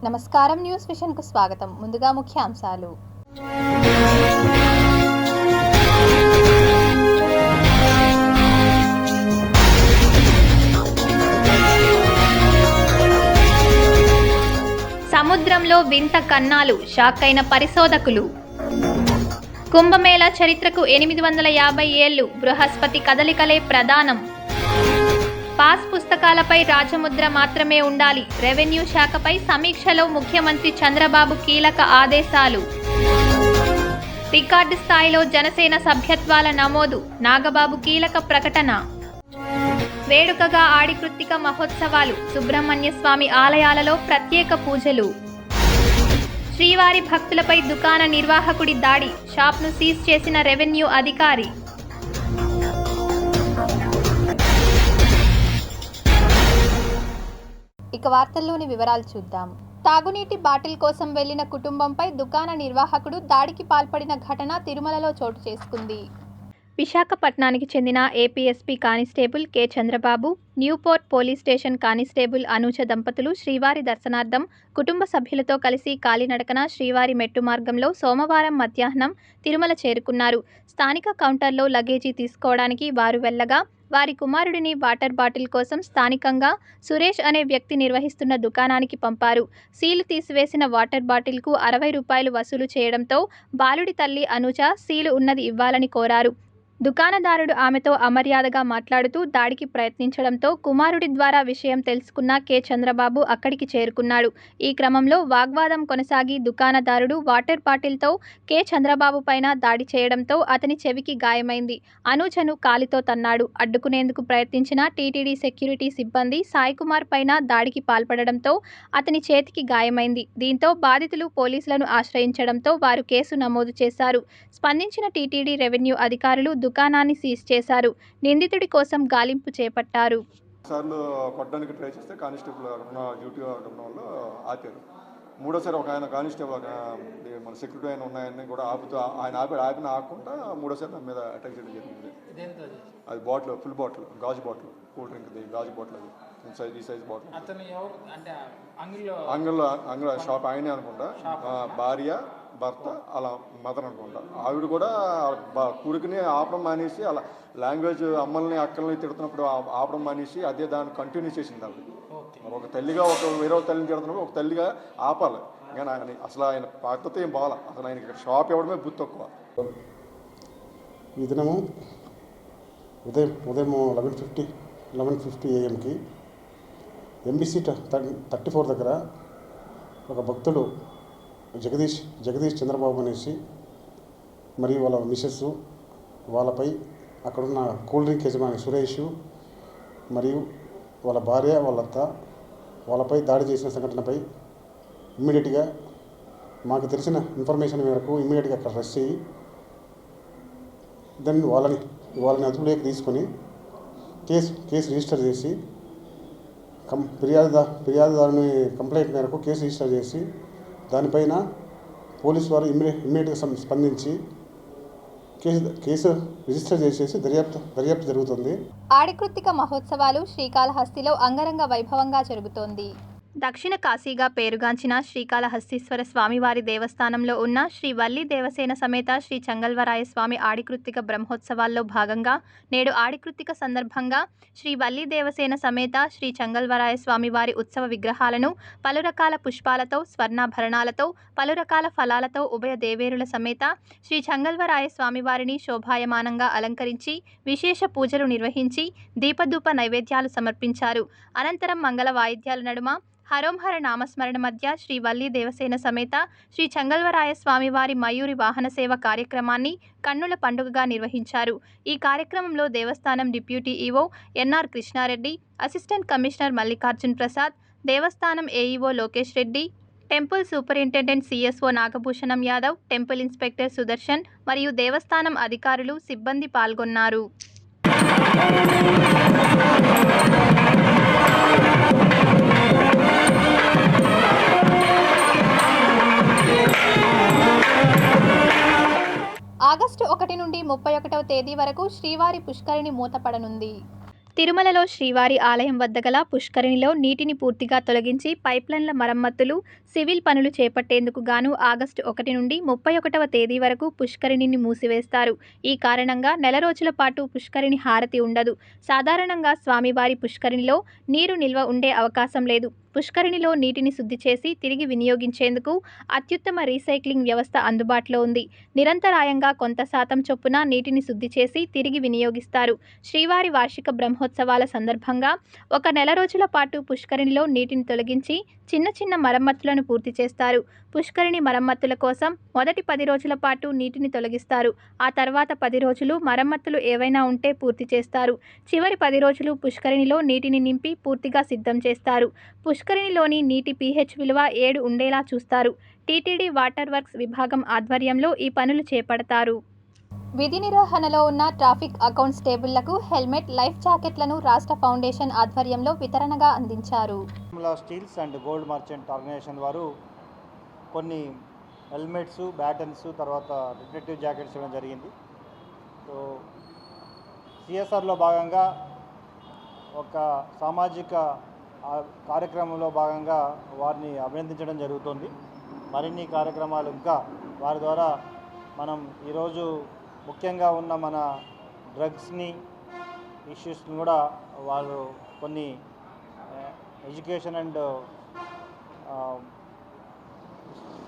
నమస్కారం, న్యూస్ విషన్కు స్వాగతం. ముందుగా ముఖ్యాంశాలు. సముద్రంలో వింత కన్నాలు, షాక్ అయిన పరిశోధకులు. కుంభమేళా చరిత్రకు 850 ఏళ్లు, బృహస్పతి కదలికలే ప్రధానం. పాస్ పుస్తకాలపై రాజముద్ర మాత్రమే ఉండాలి, రెవెన్యూ శాఖపై సమీక్షలో ముఖ్యమంత్రి చంద్రబాబు కీలక ఆదేశాలు. రికార్డు స్థాయిలో జనసేన సభ్యత్వాల నమోదు, నాగబాబు కీలక ప్రకటన. వేడుకగా ఆడి కృత్తిక మహోత్సవాలు, సుబ్రహ్మణ్య స్వామి ఆలయాలలో ప్రత్యేక పూజలు. శ్రీవారి భక్తులపై దుకాణ నిర్వాహకుడి దాడి, షాప్ను సీజ్ చేసిన రెవెన్యూ అధికారి. ఇక వార్తల్లోని వివరాలు చూద్దాం. తాగునీటి బాటిల్ కోసం వెళ్లిన కుటుంబంపై దుకాణ నిర్వాహకుడు దాడికి పాల్పడిన ఘటన తిరుమలలో చోటు చేసుకుంది. విశాఖపట్నానికి చెందిన APSP constable K Chandrababu, Newport police station constable Anucha దంపతులు శ్రీవారి దర్శనార్థం కుటుంబ సభ్యులతో కలిసి కాలినడకన శ్రీవారి మెట్టు మార్గంలో సోమవారం మధ్యాహ్నం తిరుమల చేరుకున్నారు. స్థానిక కౌంటర్లో లగేజీ తీసుకోవడానికి వారు వెళ్లగా వారి కుమారుడిని వాటర్ బాటిల్ కోసం స్థానికంగా సురేష్ అనే వ్యక్తి నిర్వహిస్తున్న దుకాణానికి పంపారు. సీలు తీసివేసిన వాటర్ బాటిల్కు 60 రూపాయలు వసూలు చేయడంతో బాలుడి తల్లి అనూచ సీలు ఉన్నది ఇవ్వాలని కోరారు. దుకాణదారుడు ఆమెతో అమర్యాదగా మాట్లాడుతూ దాడికి ప్రయత్నించడంతో కుమారుడి ద్వారా విషయం తెలుసుకున్న కె చంద్రబాబు అక్కడికి చేరుకున్నాడు. ఈ క్రమంలో వాగ్వాదం కొనసాగి దుకాణదారుడు వాటర్ బాటిల్తో కె చంద్రబాబు పైన దాడి చేయడంతో అతని చెవికి గాయమైంది. అనూచను కాలితో తన్నాడు. అడ్డుకునేందుకు ప్రయత్నించిన టీటీడీ సెక్యూరిటీ సిబ్బంది సాయికుమార్ పైన దాడికి పాల్పడడంతో అతని చేతికి గాయమైంది. దీంతో బాధితులు పోలీసులను ఆశ్రయించడంతో వారు కేసు నమోదు చేశారు. స్పందించిన టీటీడీ రెవెన్యూ అధికారులు దుకాణాన్ని సీజ్ చేశారు. నిందితుడి కోసం గాలింపు చేపట్టారు. సార్లు కొట్టడానికి ట్రై చేస్తే కానిస్టేబుల్ డ్యూటీ ఉండడం వల్ల ఆపారు. మూడోసారి ఒక ఆయన కానిస్టేబుల్ మన సెక్యూరిటీ ఆయన ఉన్నాయని కూడా ఆపుతూ ఆయన ఆపకుండా మూడోసారి నా మీద అటాక్ చేయడం జరిగింది. అది బాటిల్, ఫుల్ బాటిల్, గాజు బాటిల్, కూల్ డ్రింక్ది గాజు బాటిల్, అది ఈ సైజ్ బాటిల్. అంగుల షాప్ ఆయనే అనుకుంటా, భార్య భర్త అలా మదర్ అనుకుంటా. ఆవిడ కూడా కొడుకుని ఆపడం మానేసి అలా లాంగ్వేజ్ అమ్మల్ని అక్కల్ని తిడుతున్నప్పుడు ఆపడం మానేసి అదే దాన్ని కంటిన్యూ చేసింది. ఆవిడ ఒక తల్లిగా వేరే తల్లిని తిడుతున్నప్పుడు ఒక తల్లిగా ఆపాలి. కానీ ఆయన అసలు ఆయన పద్ధత ఏం బాగాల. అసలు ఆయన ఇక్కడ షాప్ ఇవ్వడమే బుద్ధి తక్కువ. ఈ దినము ఉదయం 11:50 AM ఎంబీసీ 34 దగ్గర ఒక భక్తుడు జగదీష్ చంద్రబాబు అనేసి మరియు వాళ్ళ మిసెస్, వాళ్ళపై అక్కడున్న కూల్ డ్రింక్ యజమాని సురేష్ మరియు వాళ్ళ భార్య, వాళ్ళంతా వాళ్ళపై దాడి చేసిన సంఘటనపై ఇమ్మీడియట్గా మాకు తెలిసిన ఇన్ఫర్మేషన్ మేరకు ఇమ్మీడియట్గా అక్కడ రష్ అయ్యి దాన్ని వాళ్ళని అదుపులోకి తీసుకొని కేసు రిజిస్టర్ చేసి ఫిర్యాదుదారుని కంప్లైంట్ మేరకు కేసు రిజిస్టర్ చేసి దానిపైన పోలీసు వారు ఇమ్మీడియట్గా స్పందించి కేసు రిజిస్టర్ చేసేసి దర్యాప్తు జరుగుతుంది. ఆడికృత్తిక మహోత్సవాలు శ్రీకాళహస్తిలో అంగరంగ వైభవంగా జరుగుతోంది. దక్షిణ కాశీగా పేరుగాంచిన శ్రీకాళహస్తీశ్వర స్వామివారి దేవస్థానంలో ఉన్న శ్రీ వల్లి దేవసేన సమేత శ్రీ చెంగల్వరాయ స్వామి ఆడికృత్తిక బ్రహ్మోత్సవాల్లో భాగంగా నేడు ఆడికృత్తిక సందర్భంగా శ్రీ వల్లి దేవసేన సమేత శ్రీ చెంగల్వరాయ స్వామివారి ఉత్సవ విగ్రహాలను పలు రకాల పుష్పాలతో, స్వర్ణాభరణాలతో, పలు రకాల ఫలాలతో ఉభయ దేవేరుల సమేత శ్రీ చెంగల్వరాయ స్వామివారిని శోభాయమానంగా అలంకరించి విశేష పూజలు నిర్వహించి దీపధూప నైవేద్యాలు సమర్పించారు. అనంతరం మంగళ వాయిద్యాల నడుమ హరోంహర నామస్మరణ మధ్య శ్రీ వల్లి దేవసేన సమేత శ్రీ చెంగల్వరాయ స్వామివారి మయూరి వాహన సేవ కార్యక్రమాన్ని కన్నుల పండుగగా నిర్వహించారు. ఈ కార్యక్రమంలో దేవస్థానం deputy EO NR Krishnareddy, assistant commissioner Mallikarjun Prasad, దేవస్థానం AEO Lokesh Reddy, temple superintendent CSO Nagabhushanam Yadav, temple inspector Sudarshan మరియు దేవస్థానం అధికారులు, సిబ్బంది పాల్గొన్నారు. ఆగస్టు 1 నుండి 31వ తేదీ వరకు శ్రీవారి పుష్కరిణి మూతపడనుంది. తిరుమలలో శ్రీవారి ఆలయం వద్ద గల పుష్కరిణిలో నీటిని పూర్తిగా తొలగించి పైప్లైన్ల మరమ్మతులు, సివిల్ పనులు చేపట్టేందుకు గాను ఆగస్టు 1 నుండి 31వ తేదీ వరకు పుష్కరిణిని మూసివేస్తారు. ఈ కారణంగా నెల రోజుల పాటు పుష్కరిణి హారతి ఉండదు. సాధారణంగా స్వామివారి పుష్కరిణిలో నీరు నిల్వ ఉండే అవకాశం లేదు. పుష్కరిణిలో నీటిని శుద్ధి చేసి తిరిగి వినియోగించేందుకు అత్యుత్తమ రీసైక్లింగ్ వ్యవస్థ అందుబాటులో ఉంది. నిరంతరాయంగా కొంత శాతం చొప్పున నీటిని శుద్ధి చేసి తిరిగి వినియోగిస్తారు. శ్రీవారి వార్షిక బ్రహ్మోత్సవాల సందర్భంగా ఒక నెల రోజుల పాటు పుష్కరిణిలో నీటిని తొలగించి చిన్న చిన్న మరమ్మతులను పూర్తి చేస్తారు. పుష్కరిణి మరమ్మతుల కోసం మొదటి 10 రోజుల పాటు నీటిని తొలగిస్తారు. ఆ తర్వాత 10 రోజులు మరమ్మతులు ఏవైనా ఉంటే పూర్తి చేస్తారు. చివరి 10 రోజులు పుష్కరిణిలో నీటిని నింపి పూర్తిగా సిద్ధం చేస్తారు. పుష్కరిణిలోని నీటి pH విలువ 7 ఉండేలా చూస్తారు. టీటీడీ వాటర్ వర్క్స్ విభాగం ఆధ్వర్యంలో ఈ పనులు చేపడతారు. విధి నిర్వహణలో ఉన్న ట్రాఫిక్ అకౌంట్స్టేబుళ్లకు హెల్మెట్, లైఫ్ జాకెట్లను రాష్ట్ర ఫౌండేషన్ ఆధ్వర్యంలో వితరణగా అందించారు. Steels and gold merchant organisation వారు కొన్ని హెల్మెట్స్, బ్యాటన్స్, తర్వాత రిఫ్లెక్టివ్ జాకెట్స్ ఇవ్వడం జరిగింది. సో సిఎస్ఆర్లో భాగంగా ఒక సామాజిక కార్యక్రమంలో భాగంగా వారిని అభినందించడం జరుగుతుంది. మరిన్ని కార్యక్రమాలు ఇంకా వారి ద్వారా మనం ఈరోజు ముఖ్యంగా ఉన్న మన డ్రగ్స్ని ఇష్యూస్ని కూడా వాళ్ళు కొన్ని ఎడ్యుకేషన్ అండ్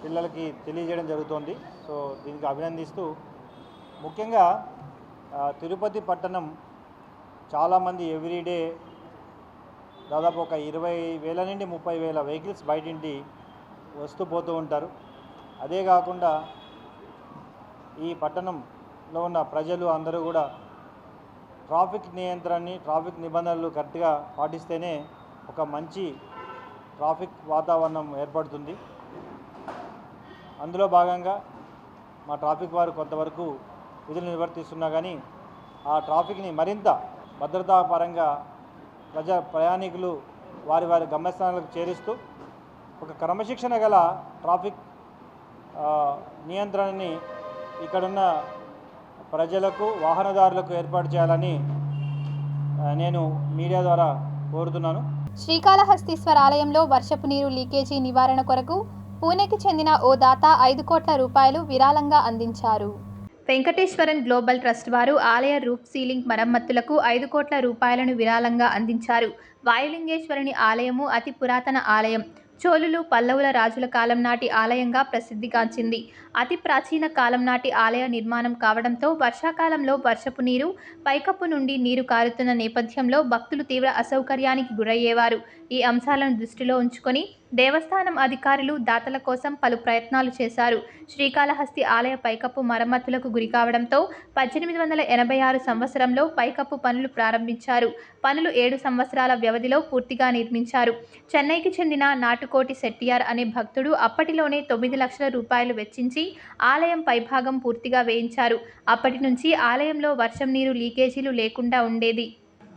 పిల్లలకి తెలియజేయడం జరుగుతుంది. సో దీనికి అభినందిస్తూ ముఖ్యంగా తిరుపతి పట్టణం చాలామంది ఎవ్రీడే దాదాపు ఒక 20,000 నుండి 30,000 వెహికల్స్ బయటింటి వస్తూ పోతూ ఉంటారు. అదే కాకుండా ఈ పట్టణంలో ఉన్న ప్రజలు అందరూ కూడా ట్రాఫిక్ నియంత్రణని, ట్రాఫిక్ నిబంధనలు కరెక్ట్గా పాటిస్తేనే ఒక మంచి ట్రాఫిక్ వాతావరణం ఏర్పడుతుంది. అందులో భాగంగా మా ట్రాఫిక్ వారు కొంతవరకు విధులు నిర్వర్తిస్తున్నా కానీ ఆ ట్రాఫిక్ని మరింత భద్రతాపరంగా ప్రయాణికులు వారి వారి గమ్యస్థానాలకు చేరుస్తూ ఒక క్రమశిక్షణ గల ట్రాఫిక్ నియంత్రణని ఇక్కడున్న ప్రజలకు, వాహనదారులకు ఏర్పాటు చేయాలని నేను మీడియా ద్వారా కోరుతున్నాను. శ్రీకాళహస్తీశ్వర ఆలయంలో వర్షపు నీరు లీకేజీ నివారణ కొరకు పూణేకి చెందిన ఓ దాత 5 కోట్ల రూపాయలు విరాళంగా అందించారు. వెంకటేశ్వరన్ గ్లోబల్ ట్రస్ట్ వారు ఆలయ రూఫ్ సీలింగ్ మరమ్మతులకు 5 కోట్ల రూపాయలను విరాళంగా అందించారు. వాయులింగేశ్వరుని ఆలయము అతి పురాతన ఆలయం. చోళులు, పల్లవుల రాజుల కాలం నాటి ఆలయంగా ప్రసిద్ధిగాంచింది. అతి ప్రాచీన కాలం నాటి ఆలయ నిర్మాణం కావడంతో వర్షాకాలంలో వర్షపు నీరు పైకప్పు నుండి నీరు కారుతున్న నేపథ్యంలో భక్తులు తీవ్ర అసౌకర్యానికి గురయ్యేవారు. ఈ అంశాలను దృష్టిలో ఉంచుకొని దేవస్థానం అధికారులు దాతల కోసం పలు ప్రయత్నాలు చేశారు. శ్రీకాళహస్తి ఆలయ పైకప్పు మరమ్మతులకు గురికావడంతో 1886 సంవత్సరంలో పైకప్పు పనులు ప్రారంభించారు. పనులు 7 సంవత్సరాల వ్యవధిలో పూర్తిగా నిర్మించారు. చెన్నైకి చెందిన నాటుకోటి శెట్టియార్ అనే భక్తుడు అప్పటిలోనే 9 లక్షల రూపాయలు వెచ్చించి ఆలయం పైభాగం పూర్తిగా వేయించారు. అప్పటి నుంచి ఆలయంలో వర్షం నీరు లీకేజీలు లేకుండా ఉండేది.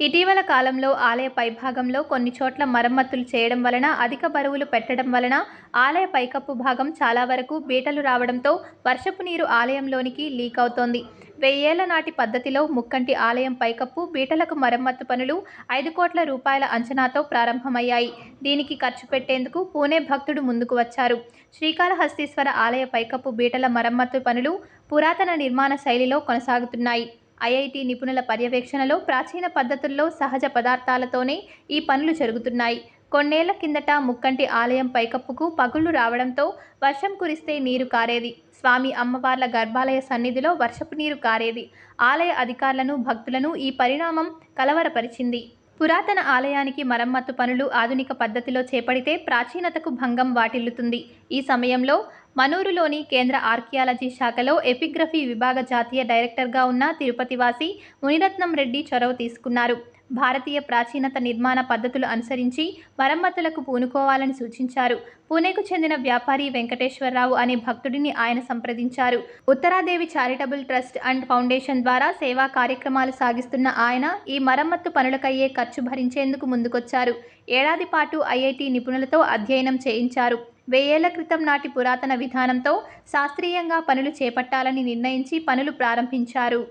ఇటీవల కాలంలో ఆలయ పైభాగంలో కొన్ని చోట్ల మరమ్మతులు చేయడం వలన, అధిక బరువులు పెట్టడం వలన ఆలయ పైకప్పు భాగం చాలా వరకు బీటలు రావడంతో వర్షపు నీరు ఆలయంలోనికి లీక్ అవుతోంది. 1000 ఏళ్ల నాటి పద్ధతిలో ముక్కంటి ఆలయం పైకప్పు, బీటలకు మరమ్మతు పనులు 5 కోట్ల రూపాయల అంచనాతో ప్రారంభమయ్యాయి. దీనికి ఖర్చు పెట్టేందుకు పూణే భక్తుడు ముందుకు వచ్చారు. శ్రీకాళహస్తీశ్వర ఆలయ పైకప్పు, బీటల మరమ్మతు పనులు పురాతన నిర్మాణ శైలిలో కొనసాగుతున్నాయి. ఐఐటి నిపుణుల పర్యవేక్షణలో ప్రాచీన పద్ధతుల్లో సహజ పదార్థాలతోనే ఈ పనులు జరుగుతున్నాయి. కొన్నేళ్ల కిందట ముక్కంటి ఆలయం పైకప్పుకు పగుళ్లు రావడంతో వర్షం కురిస్తే నీరు కారేది. స్వామి అమ్మవార్ల గర్భాలయ సన్నిధిలో వర్షపు నీరు కారేది. ఆలయ అధికారులను, భక్తులను ఈ పరిణామం కలవరపరిచింది. పురాతన ఆలయానికి మరమ్మతు పనులు ఆధునిక పద్ధతిలో చేపడితే ప్రాచీనతకు భంగం వాటిల్లుతుంది. ఈ సమయంలో మనూరులోని కేంద్ర ఆర్కియాలజీ శాఖలో ఎపిగ్రఫీ విభాగ జాతీయ డైరెక్టర్గా ఉన్న తిరుపతివాసి మునిరత్నం రెడ్డి చొరవ తీసుకున్నారు. భారతీయ ప్రాచీనత నిర్మాణ పద్ధతులు అనుసరించి మరమ్మతులకు పూనుకోవాలని సూచించారు. పూణేకు చెందిన వ్యాపారి వెంకటేశ్వరరావు అనే భక్తుడిని ఆయన సంప్రదించారు. ఉత్తరాదేవి చారిటబుల్ ట్రస్ట్ అండ్ ఫౌండేషన్ ద్వారా సేవా కార్యక్రమాలు సాగిస్తున్న ఆయన ఈ మరమ్మత్తు పనులకయ్యే ఖర్చు భరించేందుకు ముందుకొచ్చారు. ఏడాది పాటు ఐఐటి నిపుణులతో అధ్యయనం చేయించారు. 1000 ఏళ్ల క్రితం నాటి పురాతన విధానంతో శాస్త్రీయంగా పనులు చేపట్టాలని నిర్ణయించి పనులు ప్రారంభించారు.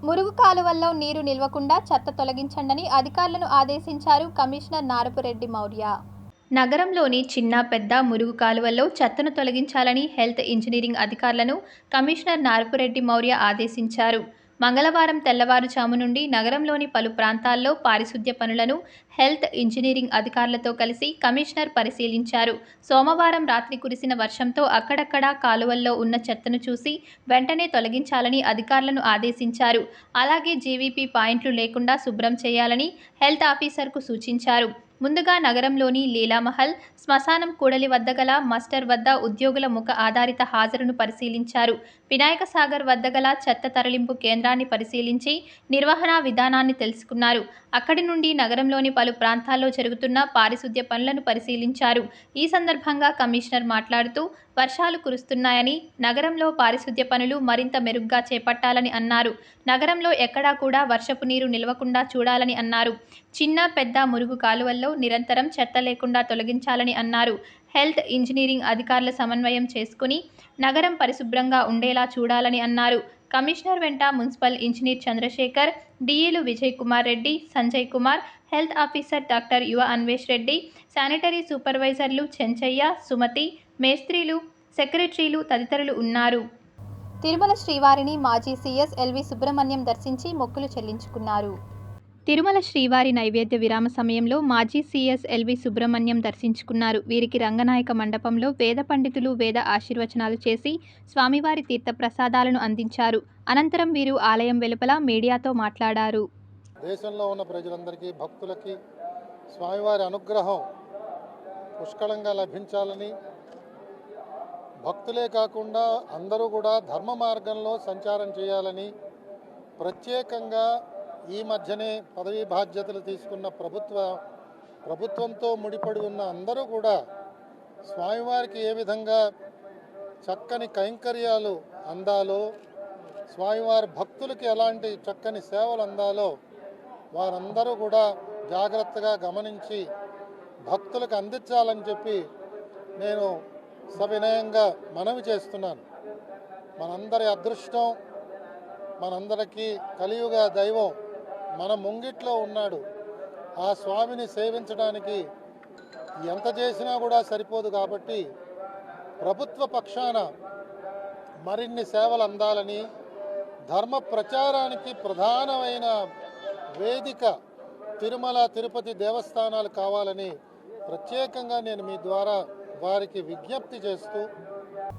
మురుగు కాలువల్లో నీరు నిల్వకుండా చెత్త తొలగించండని అధికారులను ఆదేశించారు కమిషనర్ నారపురెడ్డి మౌర్య. నగరంలోని చిన్న పెద్ద మురుగు కాలువల్లో చెత్తను తొలగించాలని హెల్త్ ఇంజనీరింగ్ అధికారులను కమిషనర్ నారపురెడ్డి మౌర్య ఆదేశించారు. మంగళవారం తెల్లవారుజాము నుండి నగరంలోని పలు ప్రాంతాల్లో పారిశుద్ధ్య పనులను హెల్త్ ఇంజనీరింగ్ అధికారులతో కలిసి కమిషనర్ పరిశీలించారు. సోమవారం రాత్రి కురిసిన వర్షంతో అక్కడక్కడా కాలువల్లో ఉన్న చెత్తను చూసి వెంటనే తొలగించాలని అధికారులను ఆదేశించారు. అలాగే జీవీపీ పాయింట్లు లేకుండా శుభ్రం చేయాలని హెల్త్ ఆఫీసర్కు సూచించారు. ముందుగా నగరంలోని లీలామహల్, శ్మశానం కూడలి వద్ద గల మస్టర్ వద్ద ఉద్యోగుల ముఖ ఆధారిత హాజరును పరిశీలించారు. వినాయక సాగర్ వద్ద గల చెత్త తరలింపు కేంద్రాన్ని పరిశీలించి నిర్వహణ విధానాన్ని తెలుసుకున్నారు. అక్కడి నుండి నగరంలోని పలు ప్రాంతాల్లో జరుగుతున్న పారిశుద్ధ్య పనులను పరిశీలించారు. ఈ సందర్భంగా కమిషనర్ మాట్లాడుతూ వర్షాలు కురుస్తున్నాయని, నగరంలో పారిశుద్ధ్య పనులు మరింత మెరుగ్గా చేపట్టాలని అన్నారు. నగరంలో ఎక్కడా కూడా వర్షపు నీరు నిల్వకుండా చూడాలని అన్నారు. చిన్న పెద్ద మురుగు కాలువల్లో నిరంతరం చెత్త లేకుండా తొలగించాలని అన్నారు. హెల్త్ ఇంజనీరింగ్ అధికారుల సమన్వయం చేసుకుని నగరం పరిశుభ్రంగా ఉండేలా చూడాలని అన్నారు. కమిషనర్ వెంట మున్సిపల్ ఇంజనీర్ చంద్రశేఖర్, డిఈలు Vijay Kumar Reddy, Sanjay Kumar, health officer doctor Yuva Anvesh Reddy, sanitary సూపర్వైజర్లు చెంచయ్య, సుమతి, మేస్త్రీలు, సెక్రటరీలు తదితరులు ఉన్నారు. తిరుమల శ్రీవారిని మాజీ సీఎస్ ఎల్వి సుబ్రహ్మణ్యం దర్శించి మొక్కులు చెల్లించుకున్నారు. తిరుమల శ్రీవారి నైవేద్య విరామ సమయంలో మాజీ సీఎస్ ఎల్వి సుబ్రహ్మణ్యం దర్శించుకున్నారు. వీరికి రంగనాయక మండపంలో వేద పండితులు వేద ఆశీర్వచనాలు చేసి స్వామివారి తీర్థ ప్రసాదాలను అందించారు. అనంతరం వీరు ఆలయం వెలుపల మీడియాతో మాట్లాడారు. దేశంలో ఉన్న ప్రజలందరికీ, భక్తులకి స్వామివారి అనుగ్రహం పుష్కలంగా లభించాలని, భక్తులే కాకుండా అందరూ కూడా ధర్మ మార్గంలో సంచారం చేయాలని, ప్రత్యేకంగా ఈ మధ్యనే పదవీ బాధ్యతలు తీసుకున్న ప్రభుత్వంతో ముడిపడి ఉన్న అందరూ కూడా స్వామివారికి ఏ విధంగా చక్కని కైంకర్యాలు అందాలో, స్వామివారి భక్తులకి ఎలాంటి చక్కని సేవలు అందాలో వారందరూ కూడా జాగ్రత్తగా గమనించి భక్తులకు అందించాలని చెప్పి నేను సవినయంగా మనవి చేస్తున్నాను. మనందరి అదృష్టం, మనందరికీ కలియుగ దైవం మన ముంగిట్లో ఉన్నాడు. ఆ స్వామిని సేవించడానికి ఎంత చేసినా కూడా సరిపోదు. కాబట్టి ప్రభుత్వ పక్షాన మరిన్ని సేవలు అందాలని, ధర్మ ప్రచారానికి ప్రధానమైన వేదిక తిరుమల తిరుపతి దేవస్థానాలు కావాలని ప్రత్యేకంగా నేను మీ ద్వారా వారికి విజ్ఞప్తి చేస్తూ,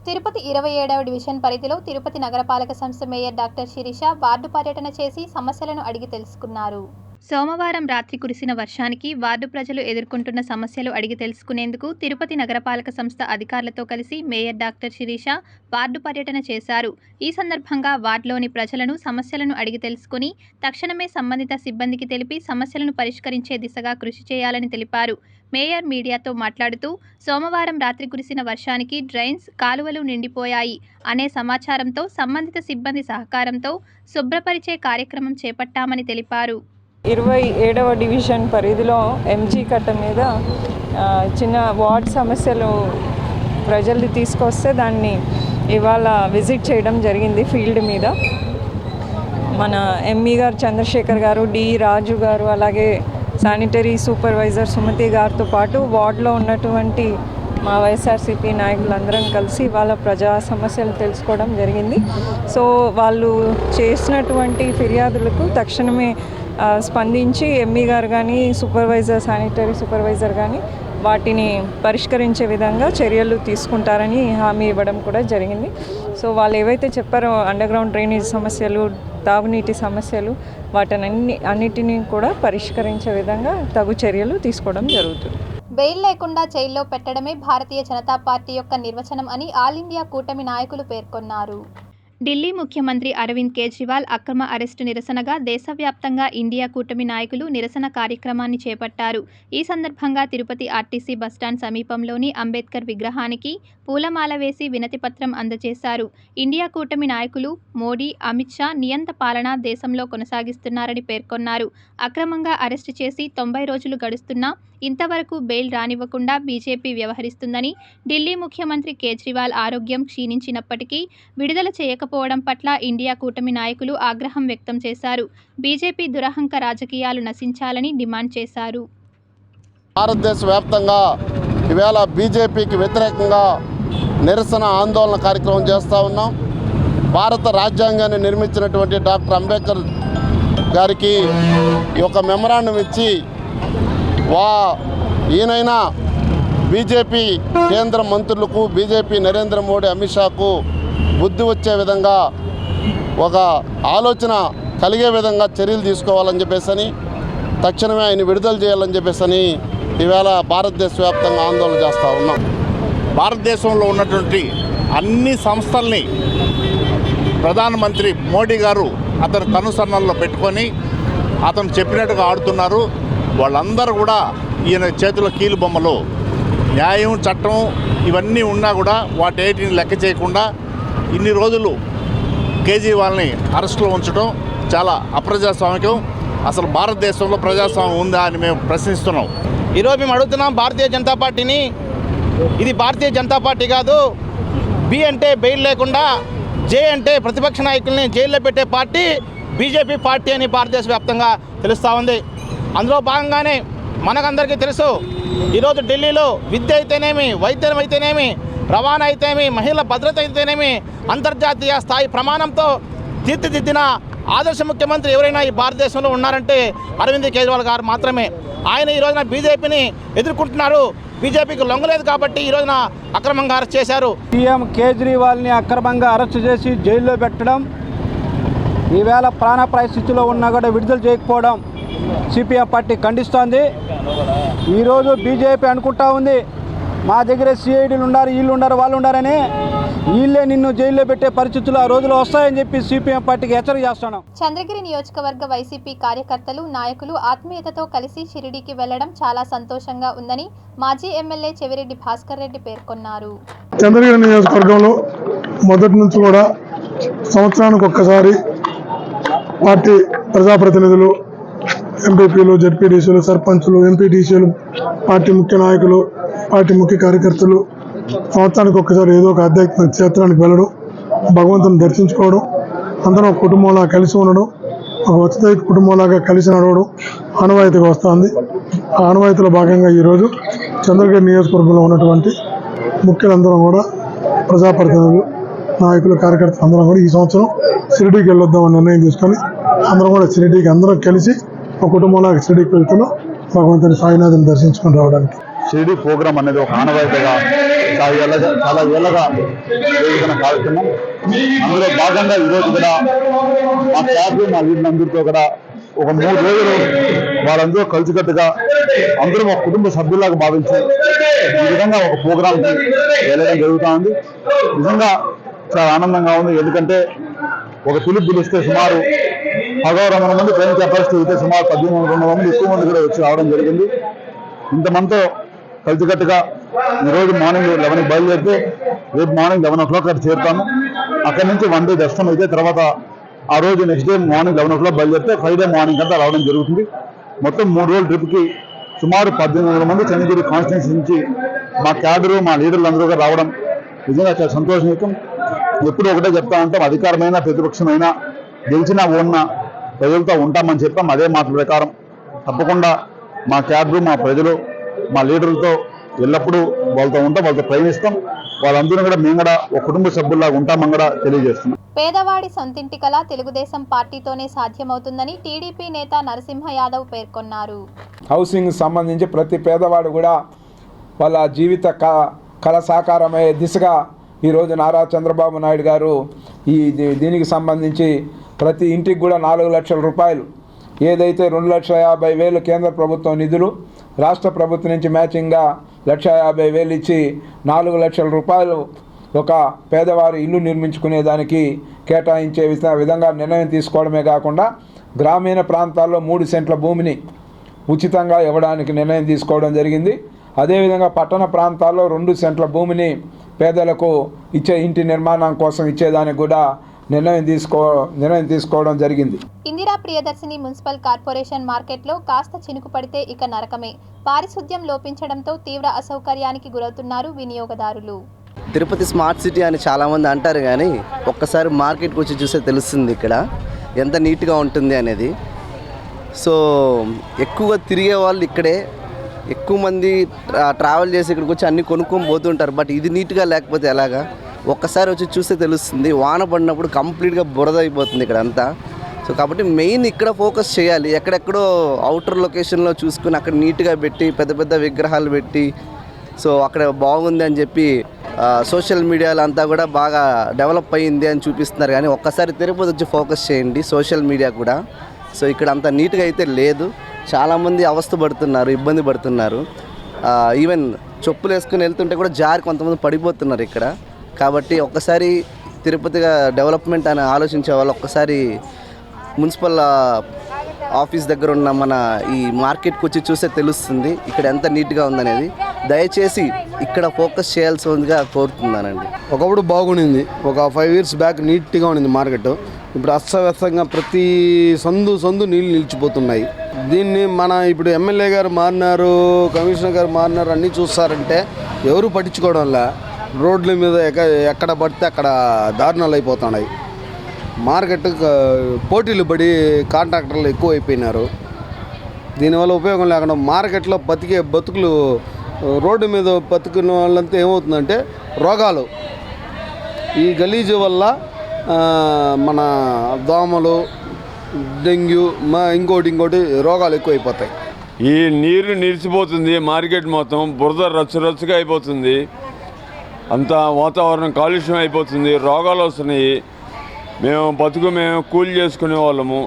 తిరుపతి 27వ డివిజన్ పరిధిలో తిరుపతి నగరపాలక సంస్థ మేయర్ డాక్టర్ శిరీష వార్డు పర్యటన చేసి సమస్యలను అడిగి తెలుసుకున్నారు. సోమవారం రాత్రి కురిసిన వర్షానికి వార్డు ప్రజలు ఎదుర్కొంటున్న సమస్యలు అడిగి తెలుసుకునేందుకు తిరుపతి నగరపాలక సంస్థ అధికారులతో కలిసి మేయర్ డాక్టర్ శిరీష వార్డు పర్యటన చేశారు. ఈ సందర్భంగా వార్డులోని ప్రజలను సమస్యలను అడిగి తెలుసుకుని తక్షణమే సంబంధిత సిబ్బందికి తెలిపి సమస్యలను పరిష్కరించే దిశగా కృషి చేయాలని తెలిపారు. మేయర్ మీడియాతో మాట్లాడుతూ సోమవారం రాత్రి కురిసిన వర్షానికి డ్రైన్స్, కాలువలు నిండిపోయాయి అనే సమాచారంతో సంబంధిత సిబ్బంది సహకారంతో శుభ్రపరిచే కార్యక్రమం చేపట్టామని తెలిపారు. 27వ డివిజన్ పరిధిలో ఎంజీ కట్ట మీద చిన్న వార్డ్ సమస్యలు ప్రజల్ని తీసుకొస్తే దాన్ని ఇవాళ విజిట్ చేయడం జరిగింది. ఫీల్డ్ మీద మన ఎంఈ గారు చంద్రశేఖర్ గారు, డి రాజు గారు, అలాగే శానిటరీ సూపర్వైజర్ సుమతి గారితో పాటు వార్డులో ఉన్నటువంటి మా వైఎస్ఆర్సీపీ నాయకులందరం కలిసి వాళ్ళ ప్రజా సమస్యలు తెలుసుకోవడం జరిగింది. సో వాళ్ళు చేసినటువంటి ఫిర్యాదులకు తక్షణమే స్పందించి ఎంఈ గారు కానీ, సూపర్వైజర్, శానిటరీ సూపర్వైజర్ కానీ వాటిని పరిష్కరించే విధంగా చర్యలు తీసుకుంటారని హామీ ఇవ్వడం కూడా జరిగింది. సో వాళ్ళు ఏవైతే చెప్పారో అండర్గ్రౌండ్ డ్రైనేజ్ సమస్యలు, తాగునీటి సమస్యలు, అన్నిటినీ కూడా పరిష్కరించే విధంగా తగు చర్యలు తీసుకోవడం జరుగుతుంది. బెయిల్ లేకుండా జైల్లో పెట్టడమే భారతీయ జనతా పార్టీ యొక్క నిర్వచనం అని ఆల్ ఇండియా కూటమి నాయకులు పేర్కొన్నారు. ఢిల్లీ ముఖ్యమంత్రి అరవింద్ కేజ్రీవాల్ అక్రమ అరెస్టు నిరసనగా దేశవ్యాప్తంగా ఇండియా కూటమి నాయకులు నిరసన కార్యక్రమాన్ని చేపట్టారు. ఈ సందర్భంగా తిరుపతి ఆర్టీసీ బస్టాండ్ సమీపంలోని అంబేద్కర్ విగ్రహానికి పూలమాల వేసి వినతిపత్రం అందజేశారు. ఇండియా కూటమి నాయకులు మోడీ, అమిత్ షా నియంత పాలన దేశంలో కొనసాగిస్తున్నారని పేర్కొన్నారు. అక్రమంగా అరెస్టు చేసి 90 రోజులు గడుస్తున్నా ఇంతవరకు బెయిల్ రానివ్వకుండా బీజేపీ వ్యవహరిస్తుందని, ఢిల్లీ ముఖ్యమంత్రి కేజ్రీవాల్ ఆరోగ్యం క్షీణించినప్పటికీ విడుదల చేయకపోవడం పట్ల ఇండియా కూటమి నాయకులు ఆగ్రహం వ్యక్తం చేశారు. బీజేపీ దురహంక రాజకీయాలు నశించాలని డిమాండ్ చేశారు. భారతదేశ వ్యాప్తంగా ఈవేళ బీజేపీకి వ్యతిరేకంగా నిరసన ఆందోళన కార్యక్రమం చేస్తూ ఉన్నాం. భారత రాజ్యాంగాన్ని నిర్మించినటువంటి డాక్టర్ అంబేద్కర్ గారికి ఈ యొక్క మెమరాండం ఇచ్చి ఈయనైనా బీజేపీ కేంద్ర మంత్రులకు, బీజేపీ నరేంద్ర మోడీ, అమిత్ షాకు బుద్ధి వచ్చే విధంగా ఒక ఆలోచన కలిగే విధంగా చర్యలు తీసుకోవాలని చెప్పేసి తక్షణమే ఆయన విడుదల చేయాలని చెప్పేసి ఈవేళ భారతదేశ వ్యాప్తంగా ఆందోళన చేస్తూ ఉన్నాం. భారతదేశంలో ఉన్నటువంటి అన్ని సంస్థల్ని ప్రధానమంత్రి మోడీ గారు అతను కనుసన్నల్లో పెట్టుకొని అతను చెప్పినట్టుగా ఆడుతున్నారు. వాళ్ళందరూ కూడా ఈయన చేతిలో కీలు బొమ్మలు. న్యాయం, చట్టం ఇవన్నీ ఉన్నా కూడా వాటిని లెక్క చేయకుండా ఇన్ని రోజులు కేజ్రీవాల్ని అరెస్టులో ఉంచడం చాలా అప్రజాస్వామికం. అసలు భారతదేశంలో ప్రజాస్వామ్యం ఉందా అని మేము ప్రశ్నిస్తున్నాం. ఈరోజు మేము అడుగుతున్నాం భారతీయ జనతా పార్టీని, ఇది భారతీయ జనతా పార్టీ కాదు. బి అంటే బెయిల్ లేకుండా, జే అంటే ప్రతిపక్ష నాయకుల్ని జైల్లో పెట్టే పార్టీ బీజేపీ పార్టీ అని భారతదేశ వ్యాప్తంగా తెలుస్తూ ఉంది. అందులో భాగంగానే మనకందరికీ తెలుసు, ఈరోజు ఢిల్లీలో విద్య అయితేనేమి, వైద్యం అయితేనేమి, రవాణా అయితేనేమి, మహిళల భద్రత అయితేనేమి అంతర్జాతీయ స్థాయి ప్రమాణంతో తీర్చిదిద్దిన ఆదర్శ ముఖ్యమంత్రి ఎవరైనా ఈ భారతదేశంలో ఉన్నారంటే అరవింద్ కేజ్రీవాల్ గారు మాత్రమే. ఆయన ఈ రోజున బీజేపీని ఎదుర్కొంటున్నారు. బీజేపీకి లొంగలేదు కాబట్టి ఈ రోజున అక్రమంగా అరెస్ట్ చేశారు. సీఎం కేజ్రీవాల్ని అక్రమంగా అరెస్ట్ చేసి జైల్లో పెట్టడం, ఈవేళ ప్రాణాపాయ స్థితిలో ఉన్నా కూడా విడుదల చేయకపోవడం సిపిఎం పార్టీ ఖండిస్తోంది. ఈరోజు బీజేపీ అనుకుంటా ఉంది మా దగ్గర సిఐడీలు ఉన్నారు, వీళ్ళు ఉన్నారు, వాళ్ళు ఉన్నారని. వీళ్ళే నిన్ను జైల్లో పెట్టే పరిస్థితులు ఆ రోజులు వస్తాయని చెప్పి సిపిఎం పార్టీకి హెచ్చరిక చేస్తున్నాం. చంద్రగిరి నియోజకవర్గ వైసీపీ కార్యకర్తలు, నాయకులు ఆత్మీయతతో కలిసి షిరిడీకి వెళ్లడం చాలా సంతోషంగా ఉందని మాజీ ఎమ్మెల్యే చెవిరెడ్డి భాస్కర్ రెడ్డి పేర్కొన్నారు. చంద్రగిరి నియోజకవర్గంలో మొదటి నుంచి కూడా సంవత్సరానికి ఒక్కసారి పార్టీ ప్రజాప్రతినిధులు, ఎంపీపీలు, జడ్పీటీసీలు, సర్పంచులు, ఎంపీటీసీలు, పార్టీ ముఖ్య నాయకులు, పార్టీ ముఖ్య కార్యకర్తలు సంవత్సరానికి ఒక్కసారి ఏదో ఒక ఆధ్యాత్మిక క్షేత్రానికి వెళ్ళడం, భగవంతుని దర్శించుకోవడం, అందరం ఒక కుటుంబంలా కలిసి ఉండడం, ఒక వత్సదైక కుటుంబంలాగా కలిసి నడవడం ఆనవాయితీగా వస్తుంది. ఆ ఆనవాయితీలో భాగంగా ఈరోజు చంద్రగిరి నియోజకవర్గంలో ఉన్నటువంటి ముఖ్యులందరం కూడా, ప్రజాప్రతినిధులు, నాయకులు, కార్యకర్తలు అందరం కూడా ఈ సంవత్సరం షిరిడీకి వెళ్ళొద్దామని నిర్ణయం తీసుకొని అందరం కూడా షిరిడీకి అందరం కలిసి ఒక కుటుంబంలాగా షిరిడీకి వెళ్తున్నాం, భగవంతుని సాయినాథుని దర్శించుకొని రావడానికి. షిరిడీ ప్రోగ్రాం అనేది ఒక ఆనవాయితీగా చాలా ఏళ్ళగా జరుగుతున్న కార్యక్రమం. అందులో భాగంగా ఈరోజు కూడా మా క్యాబ్, మా వీళ్ళందరితో కూడా ఒక 3 రోజులు వాళ్ళందరూ కలిసికట్టుగా అందరం ఒక కుటుంబ సభ్యులాగా భావించి ఈ విధంగా ఒక ప్రోగ్రాంకి వెళ్ళడం జరుగుతూ ఉంది. నిజంగా చాలా ఆనందంగా ఉంది. ఎందుకంటే ఒక పిలుపు పిలిస్తే సుమారు 1100 మంది ట్రైన్ కెపాసిటీ అయితే సుమారు 1300 మంది ఎక్కువ మంది కూడా వచ్చి రావడం జరిగింది. ఇంతమందితో కలిసికట్టుగా ఈరోజు మార్నింగ్ 11కి బయలుదేరితే రేపు మార్నింగ్ 11 o'clock అక్కడ చేరుతాము. అక్కడి నుంచి 1 day దర్శనం అయితే తర్వాత ఆ రోజు నెక్స్ట్ డే మార్నింగ్ 11 o'clock బయలుదేరితే ఫ్రైడే మార్నింగ్ అంతా రావడం జరుగుతుంది. మొత్తం 3 రోజుల ట్రిప్కి సుమారు 1800 మంది చంద్రగిరి కాన్స్టిట్యున్సీ నుంచి మా క్యాడరు, మా లీడర్లు అందరూ కూడా రావడం నిజంగా చాలా సంతోషం. ఎప్పుడు ఒకటే చెప్తా ఉంటాం, అధికారమైన ప్రతిపక్షమైనా గెలిచినా ఓడినా ప్రజలతో ఉంటామని చెప్పాం. అదే మాట ప్రకారం తప్పకుండా మా క్యాడరు, మా ప్రజలు, మా లీడర్లతో ఎల్లప్పుడూ వాళ్ళతో ఉంటాం, వాళ్ళతో ప్రయాణిస్తాం. వాళ్ళందరూ కూడా మేము కూడా ఒక కుటుంబ సభ్యుల్లాగా ఉంటామని కూడా తెలియజేస్తున్నాం. పేదవాడి సొంతింటి కల తెలుగుదేశం పార్టీతోనే సాధ్యమవుతుందని టీడీపీ నేత నరసింహ యాదవ్ పేర్కొన్నారు. హౌసింగ్ సంబంధించి ప్రతి పేదవాడు కూడా వాళ్ళ జీవిత కళ సాకారమయ్యే దిశగా ఈరోజు నారా చంద్రబాబు నాయుడు గారు దీనికి సంబంధించి ప్రతి ఇంటికి కూడా 4 లక్షల రూపాయలు, ఏదైతే 2,50,000 కేంద్ర ప్రభుత్వం నిధులు, రాష్ట్ర ప్రభుత్వం నుంచి మ్యాచింగ్గా 1,50,000 ఇచ్చి 4 లక్షల రూపాయలు ఒక పేదవారి ఇల్లు నిర్మించుకునేదానికి కేటాయించే విధంగా నిర్ణయం తీసుకోవడమే కాకుండా గ్రామీణ ప్రాంతాల్లో 3 సెంట్ల భూమిని ఉచితంగా ఇవ్వడానికి నిర్ణయం తీసుకోవడం జరిగింది. అదేవిధంగా పట్టణ ప్రాంతాల్లో 2 సెంట్ల భూమిని పేదలకు ఇచ్చే ఇంటి నిర్మాణం కోసం ఇచ్చేదానికి కూడా నిర్ణయం తీసుకోవడం జరిగింది. ఇందిరా ప్రియదర్శిని మున్సిపల్ కార్పొరేషన్ మార్కెట్లో కాస్త చినుకు పడితే ఇక నరకమే. పారిశుద్ధ్యం లోపించడంతో తీవ్ర అసౌకర్యానికి గురవుతున్నారు వినియోగదారులు. తిరుపతి స్మార్ట్ సిటీ అని చాలామంది అంటారు, కానీ ఒక్కసారి మార్కెట్కి వచ్చి చూస్తే తెలుస్తుంది ఇక్కడ ఎంత నీట్గా ఉంటుంది అనేది. సో ఎక్కువగా తిరిగే వాళ్ళు ఇక్కడే, ఎక్కువ మంది ట్రావెల్ చేసి ఇక్కడికి వచ్చి అన్నీ కొనుక్కొని పోతుంటారు. బట్ ఇది నీట్గా లేకపోతే ఎలాగా? ఒక్కసారి వచ్చి చూస్తే తెలుస్తుంది. వాన పడినప్పుడు కంప్లీట్గా బురద అయిపోతుంది ఇక్కడ అంతా. సో కాబట్టి మెయిన్ ఇక్కడ ఫోకస్ చేయాలి. ఎక్కడెక్కడో అవుటర్ లొకేషన్లో చూసుకుని అక్కడ నీట్గా పెట్టి పెద్ద పెద్ద విగ్రహాలు పెట్టి సో అక్కడ బాగుంది అని చెప్పి సోషల్ మీడియాలో అంతా కూడా బాగా డెవలప్ అయ్యింది అని చూపిస్తున్నారు. కానీ ఒక్కసారి తిరుపతి వచ్చి ఫోకస్ చేయండి సోషల్ మీడియా కూడా. సో ఇక్కడ అంత నీట్గా అయితే లేదు. చాలామంది అవస్థ పడుతున్నారు, ఇబ్బంది పడుతున్నారు. ఈవెన్ చెప్పులు వేసుకుని వెళ్తుంటే కూడా జారి కొంతమంది పడిపోతున్నారు ఇక్కడ. కాబట్టి ఒక్కసారి తిరుపతిగా డెవలప్మెంట్ అని ఆలోచించే వాళ్ళు ఒక్కసారి మున్సిపల్ ఆఫీస్ దగ్గర ఉన్న మన ఈ మార్కెట్కి వచ్చి చూస్తే తెలుస్తుంది ఇక్కడ ఎంత నీట్గా ఉందనేది. దయచేసి ఇక్కడ ఫోకస్ చేయాల్సిందిగా కోరుతున్నానండి. ఒకప్పుడు బాగుండింది, ఒక 5 years బ్యాక్ నీట్గా ఉండింది మార్కెట్. ఇప్పుడు అస్తవ్యస్తంగా ప్రతి సందు నీళ్ళు నిలిచిపోతున్నాయి. దీన్ని మన ఇప్పుడు ఎమ్మెల్యే గారు మారినారు, కమిషనర్ గారు మారినారు, అన్నీ చూస్తారంటే ఎవరు పట్టించుకోవడంలా. రోడ్ల మీద ఎక్కడ పడితే అక్కడ దారుణాలు అయిపోతున్నాయి. మార్కెట్ పోటీలు పడి కాంట్రాక్టర్లు ఎక్కువ అయిపోయినారు. దీనివల్ల ఉపయోగం లేకుండా మార్కెట్లో బతుకులు రోడ్డు మీద బతుకున్న వాళ్ళంతా ఏమవుతుందంటే రోగాలు, ఈ గలీజు వల్ల మన దోమలు, డెంగ్యూ, ఇంకోటి రోగాలు ఎక్కువైపోతాయి. ఈ నీరు నిలిచిపోతుంది, మార్కెట్ మొత్తం బురద రచ్చురచ్చుగా అయిపోతుంది, అంతా వాతావరణం కాలుష్యం అయిపోతుంది, రోగాలు వస్తున్నాయి. మేము కూలి చేసుకునే వాళ్ళము,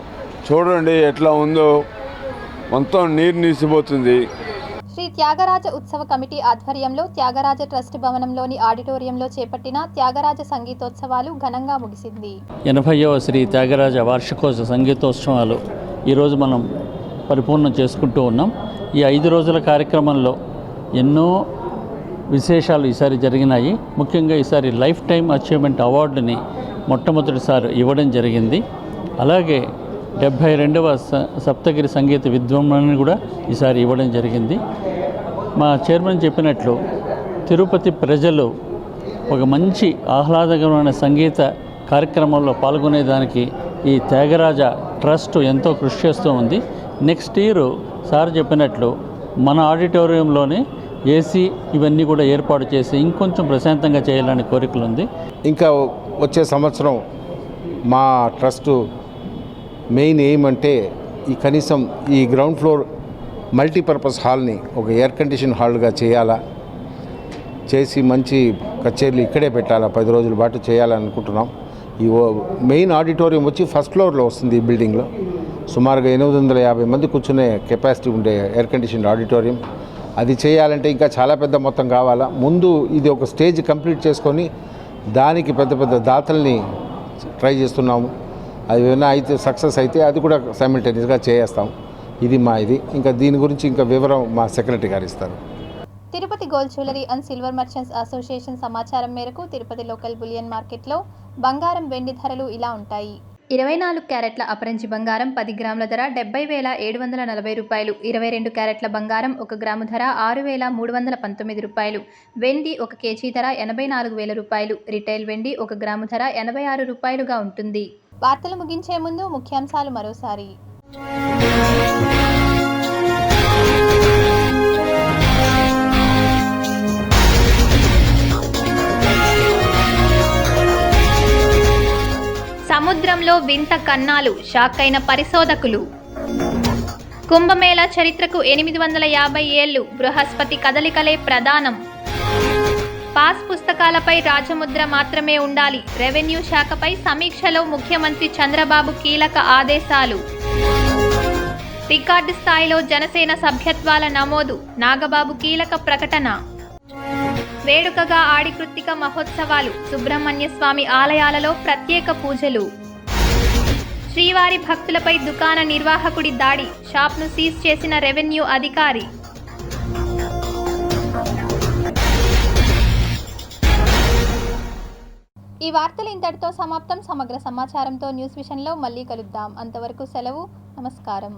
చూడండి ఎట్లా ఉందో, మొత్తం నీరు నిలిచిపోతుంది. శ్రీ త్యాగరాజ ఉత్సవ కమిటీ ఆధ్వర్యంలో త్యాగరాజ ట్రస్ట్ భవనంలోని ఆడిటోరియంలో చేపట్టిన త్యాగరాజ సంగీతోత్సవాలు ఘనంగా ముగిసింది. 80వ శ్రీ త్యాగరాజ వార్షికోత్సవ సంగీతోత్సవాలు ఈరోజు మనం పరిపూర్ణం చేసుకుంటూ ఉన్నాం. ఈ 5 రోజుల కార్యక్రమంలో ఎన్నో విశేషాలు ఈసారి జరిగినాయి. ముఖ్యంగా ఈసారి లైఫ్ టైం అచీవ్మెంట్ అవార్డుని మొట్టమొదటిసారి ఇవ్వడం జరిగింది. అలాగే 72వ సప్తగిరి సంగీత విద్వాంసుని కూడా ఈసారి ఇవ్వడం జరిగింది. మా చైర్మన్ చెప్పినట్లు తిరుపతి ప్రజలు ఒక మంచి ఆహ్లాదకరమైన సంగీత కార్యక్రమంలో పాల్గొనేదానికి ఈ త్యాగరాజ ట్రస్ట్ ఎంతో కృషి చేస్తూ ఉంది. నెక్స్ట్ ఇయర్ సార్ చెప్పినట్లు మన ఆడిటోరియంలోనే ఏసీ ఇవన్నీ కూడా ఏర్పాటు చేసి ఇంకొంచెం ప్రశాంతంగా చేయాలని కోరికలు ఉంది. ఇంకా వచ్చే సంవత్సరం మా ట్రస్టు మెయిన్ ఎయిమ్ అంటే కనీసం ఈ గ్రౌండ్ ఫ్లోర్ మల్టీపర్పస్ హాల్ని ఒక ఎయిర్ కండిషన్ హాల్గా చేసి మంచి కచేరీలు ఇక్కడే పెట్టాలా, 10 రోజుల పాటు చేయాలనుకుంటున్నాం. ఈ మెయిన్ ఆడిటోరియం వచ్చి ఫస్ట్ ఫ్లోర్లో వస్తుంది. ఈ బిల్డింగ్లో సుమారుగా 850 మంది కూర్చునే కెపాసిటీ ఉండే ఎయిర్ కండిషన్ ఆడిటోరియం. అది చేయాలంటే ఇంకా చాలా పెద్ద మొత్తం కావాలా. ముందు ఇది ఒక స్టేజ్ కంప్లీట్ చేసుకొని దానికి పెద్ద దాతల్ని ట్రై చేస్తున్నాము. అది ఏమైనా అయితే సక్సెస్ అయితే అది కూడా సైమిల్టేనియస్గా చేస్తాం. ఇది ఇంకా దీని గురించి ఇంకా వివరం మా సెక్రటరీ గారు ఇస్తారు. Tirupati gold jewellery and silver merchants association సమాచారం మేరకు తిరుపతి లోకల్ బులియన్ మార్కెట్లో బంగారం వెండి ధరలు ఇలా ఉంటాయి. 24 క్యారెట్ల అపరంజి బంగారం 10 గ్రాముల ధర 70,740 రూపాయలు. 22 క్యారెట్ల బంగారం 1 గ్రాము ధర 6,319 రూపాయలు. వెండి 1 కేజీ ధర 84,000 రూపాయలు. రిటైల్ వెండి 1 గ్రాము ధర 86 రూపాయలుగా ఉంటుంది. వార్తలు ముగించే ముందు ముఖ్యాంశాలు మరోసారి. సముద్రంలో వింత కన్నాలు, షాక్ అయిన పరిశోధకులు. కుంభమేళా చరిత్రకు 850 ఏళ్లు, బృహస్పతి కదలికలే ప్రధానం. పాస్ పుస్తకాలపై రాజముద్ర మాత్రమే ఉండాలి, రెవెన్యూ శాఖపై సమీక్షలో ముఖ్యమంత్రి చంద్రబాబు కీలక ఆదేశాలు. రికార్డు స్థాయిలో జనసేన సభ్యత్వాల నమోదు, నాగబాబు కీలక ప్రకటన. వేడుకగా ఆడి కృత్తిక మహోత్సవాలు, సుబ్రహ్మణ్య స్వామి ఆలయాలలో ప్రత్యేక పూజలు. శ్రీవారి భక్తులపై దుకాణ నిర్వాహకుడి దాడి, షాప్ను సీజ్ చేసిన రెవెన్యూ అధికారి. ఈ వార్తలు ఇంతటితో సమాప్తం. సమగ్ర సమాచారంతో న్యూస్ విషన్లో మళ్ళీ కలుద్దాం. అంతవరకు సెలవు. నమస్కారం.